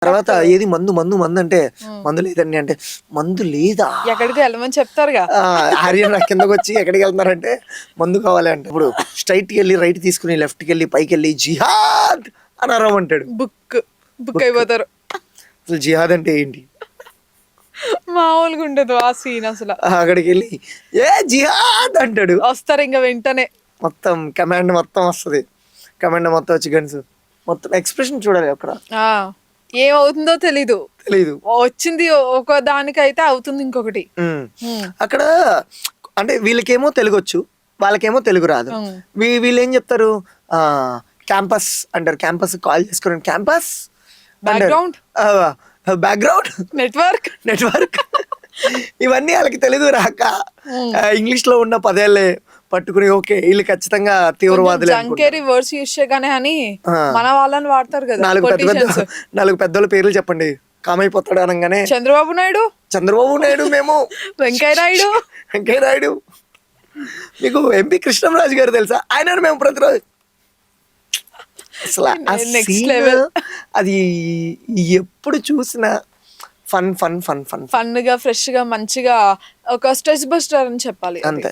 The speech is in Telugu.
తర్వాత ఏది మందు మందు మందు అంటే మందు లేదండి అంటే మందు లేదా ఎక్కడికి వెళ్ళమని చెప్తారుగా. ఆర్యన్ నా కిందకు వచ్చి ఎక్కడికి వెళ్తున్నారంటే మందు కావాలి అంటే ఇప్పుడు స్ట్రైట్కి వెళ్ళి రైట్ తీసుకుని లెఫ్ట్కి వెళ్ళి పైకి వెళ్ళి జిహాద్ అని అరవమంటాడు. బుక్ అయిపోతారు. అసలు జిహాద్ అంటే ఏంటి మామూలుగా ఉండదు ఆ సీన్ అసలు. అక్కడికి వెళ్ళి ఏ జిహాద్ అంటాడు. వస్తారు ఇంకా వెంటనే మొత్తం కమాండ్ మొత్తం వస్తుంది. కమాండ్ మొత్తం వచ్చి గన్స్ మొత్తం ఎక్స్ప్రెషన్ చూడాలి అక్కడ. ఏమవుతుందో తెలీదు. వచ్చింది ఒక దానికైతే అవుతుంది ఇంకొకటి. అక్కడ అంటే వీళ్ళకేమో తెలుగు వచ్చు, వాళ్ళకేమో తెలుగు రాదు. వీళ్ళు ఏం చెప్తారు క్యాంపస్ అంటారు. క్యాంపస్ కాల్ చేసుకుని క్యాంపస్ బ్యాక్గ్రౌండ్ నెట్వర్క్ ఇవన్నీ వాళ్ళకి తెలుగు రాక ఇంగ్లీష్ లో ఉన్న పదేళ్ళే పట్టుకుని ఓకే వీళ్ళు ఖచ్చితంగా తీవ్రవాదులు వర్డ్స్ యూస్ చేయగానే అని మన వాళ్ళని వాడతారు కదా. నాలుగు పెద్దోళ్ళ పేర్లు చెప్పండి కామైపోతాడు అనగానే చంద్రబాబు నాయుడు, మేము వెంకయ్య నాయుడు. మీకు ఎంపీ కృష్ణంరాజు గారు తెలుసా? ఆయన మేము ప్రతిరోజు అసలు అది ఎప్పుడు చూసినా ఫన్ గా ఫ్రెష్ గా మంచిగా ఒక స్ట్రెస్ బస్టర్ అని చెప్పాలి అంతే.